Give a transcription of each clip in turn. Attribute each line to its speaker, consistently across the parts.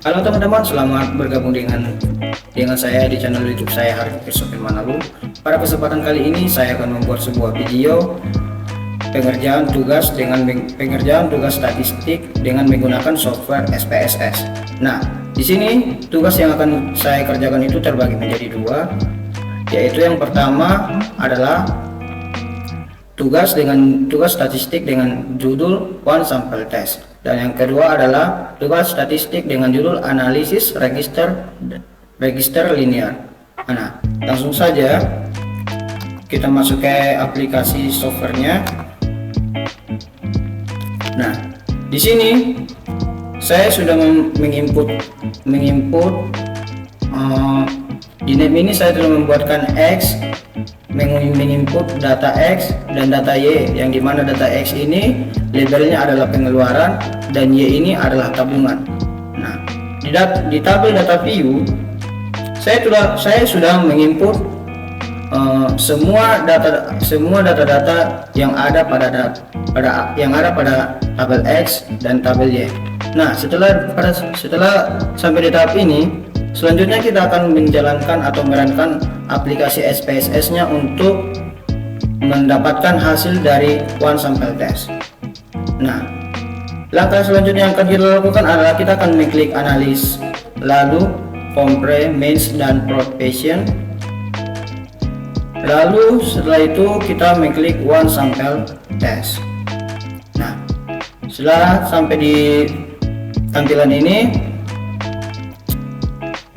Speaker 1: Halo teman-teman, selamat bergabung dengan saya di channel YouTube saya Harvey Sopir Manalu. Pada kesempatan kali ini saya akan membuat sebuah video pengerjaan tugas statistik dengan menggunakan software SPSS. Nah, di sini tugas yang akan saya kerjakan itu terbagi menjadi dua, yaitu yang pertama adalah tugas statistik dengan judul One Sample Test, dan yang kedua adalah tugas statistik dengan judul analisis register linear. Nah, langsung saja kita masuk ke aplikasi softwarenya. Nah, di sini saya sudah menginput di name ini saya telah membuatkan X, menginput data X dan data Y, yang dimana data X ini labelnya adalah pengeluaran dan Y ini adalah tabungan. Nah, di tabel data view saya sudah menginput semua data-data yang ada pada tabel X dan tabel Y. Nah, setelah sampai di tahap ini, selanjutnya kita akan menjalankan atau merankan aplikasi SPSS-nya untuk mendapatkan hasil dari One Sample Test. Nah, langkah selanjutnya yang akan kita lakukan adalah kita akan mengklik analis, lalu compare, mains, dan profession. Lalu setelah itu kita mengklik One Sample Test. Nah, setelah sampai di tampilan ini,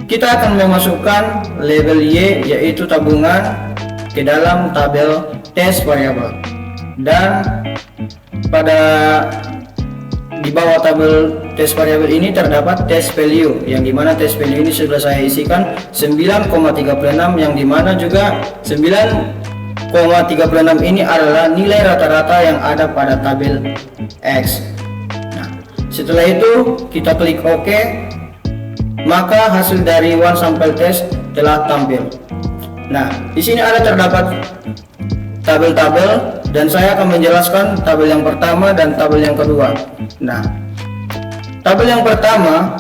Speaker 1: kita akan memasukkan label Y, yaitu tabungan, ke dalam tabel test variable. Dan di bawah tabel test variable ini terdapat test value, yang dimana test value ini sudah saya isikan 9,36, yang dimana juga 9,36 ini adalah nilai rata-rata yang ada pada tabel X. Nah, setelah itu kita klik OK, maka hasil dari One Sample Test telah tampil. Nah, di sini terdapat tabel-tabel, dan saya akan menjelaskan tabel yang pertama dan tabel yang kedua. Nah, tabel yang pertama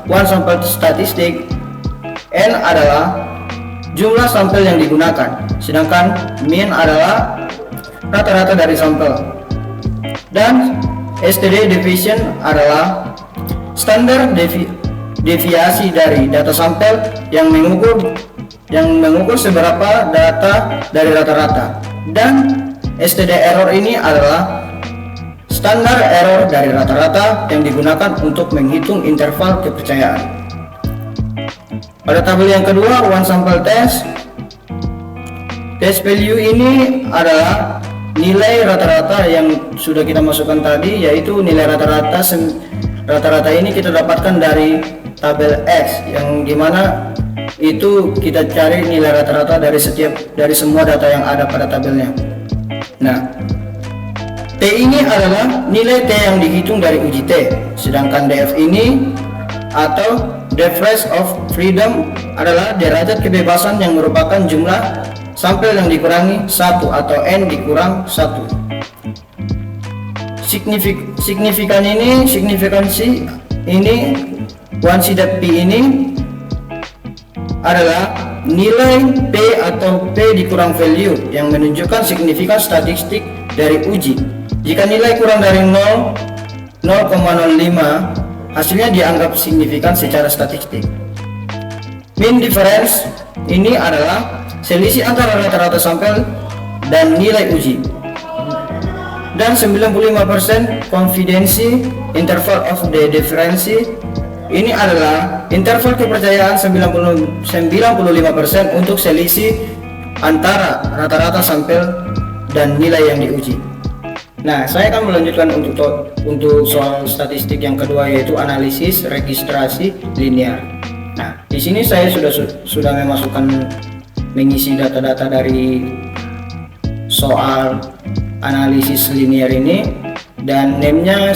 Speaker 1: One Sample Statistik, N adalah jumlah sampel yang digunakan, sedangkan min adalah rata-rata dari sampel, dan STD deviation adalah standar deviasi dari data sampel yang mengukur seberapa data dari rata-rata, dan STD error ini adalah standar error dari rata-rata yang digunakan untuk menghitung interval kepercayaan. Pada tabel yang kedua, One Sample Test value ini adalah nilai rata-rata yang sudah kita masukkan tadi, yaitu nilai rata-rata ini kita dapatkan dari tabel X, yang dimana itu kita cari nilai rata-rata dari semua data yang ada pada tabelnya. Nah, T ini adalah nilai T yang dihitung dari uji T, sedangkan DF ini atau Difference of Freedom adalah derajat kebebasan, yang merupakan jumlah sampel yang dikurangi 1 atau N dikurang 1. Signifikansi ini quantitative P ini adalah nilai P atau P dikurang value, yang menunjukkan signifikan statistik dari uji. Jika nilai kurang dari 0,05, hasilnya dianggap signifikan secara statistik. Mean difference ini adalah selisih antara rata-rata sampel dan nilai uji. Dan 95% confidence interval of the difference ini adalah interval kepercayaan 95% untuk selisih antara rata-rata sampel dan nilai yang diuji. Nah, saya akan melanjutkan untuk soal statistik yang kedua, yaitu analisis registrasi linear. Nah, di sini saya sudah mengisi data-data dari soal analisis linear ini, dan name yang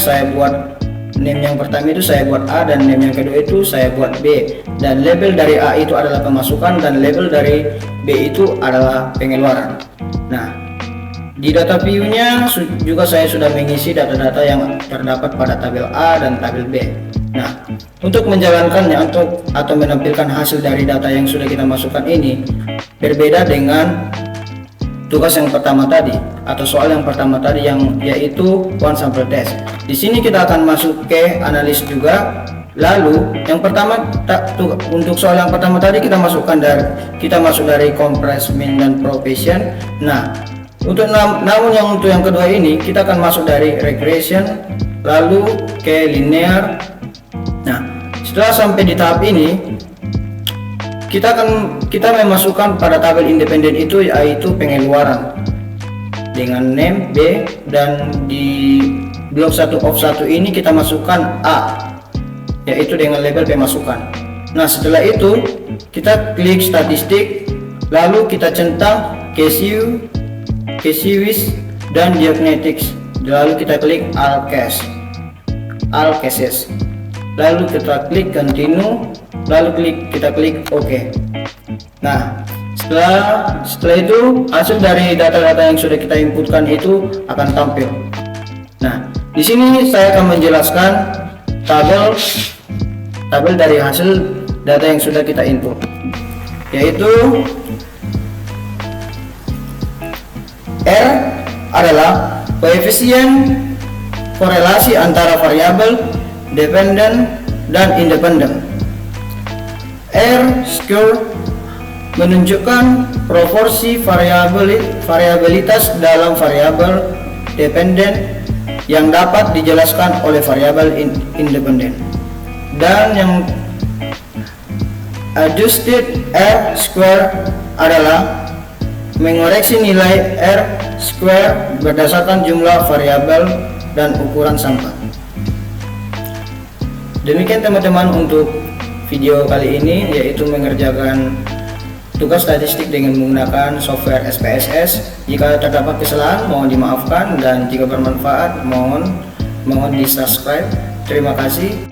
Speaker 1: pertama itu saya buat A, dan name yang kedua itu saya buat B, dan label dari A itu adalah pemasukan dan label dari B itu adalah pengeluaran. Nah, Di data view-nya juga saya sudah mengisi data-data yang terdapat pada tabel A dan tabel B. Nah, untuk menjalankannya atau menampilkan hasil dari data yang sudah kita masukkan ini berbeda dengan tugas yang pertama tadi atau soal yang pertama tadi yang yaitu one sample test. Di sini kita akan masuk ke analis juga. Lalu yang pertama untuk soal yang pertama tadi kita masuk dari compress, min, dan provision. Nah, namun untuk yang kedua ini kita akan masuk dari regression lalu ke linear. Nah, setelah sampai di tahap ini kita memasukkan pada tabel independen itu yaitu pengeluaran dengan name B, dan di blok 1 of 1 ini kita masukkan A yaitu dengan label pemasukan. Nah, setelah itu kita klik statistik lalu kita centang cases dan diagnetics, lalu kita klik all cases, lalu kita klik continue, lalu kita klik OK. Nah, setelah itu hasil dari data-data yang sudah kita inputkan itu akan tampil. Nah, di sini saya akan menjelaskan tabel dari hasil data yang sudah kita input, yaitu R adalah koefisien korelasi antara variabel dependent dan independent. R square menunjukkan proporsi variabilitas dalam variabel dependent yang dapat dijelaskan oleh variabel independen. Dan yang adjusted R square adalah mengoreksi nilai R square berdasarkan jumlah variabel dan ukuran sampel. Demikian teman-teman untuk video kali ini, yaitu mengerjakan tugas statistik dengan menggunakan software SPSS. Jika terdapat kesalahan mohon dimaafkan, dan jika bermanfaat mohon di subscribe. Terima kasih.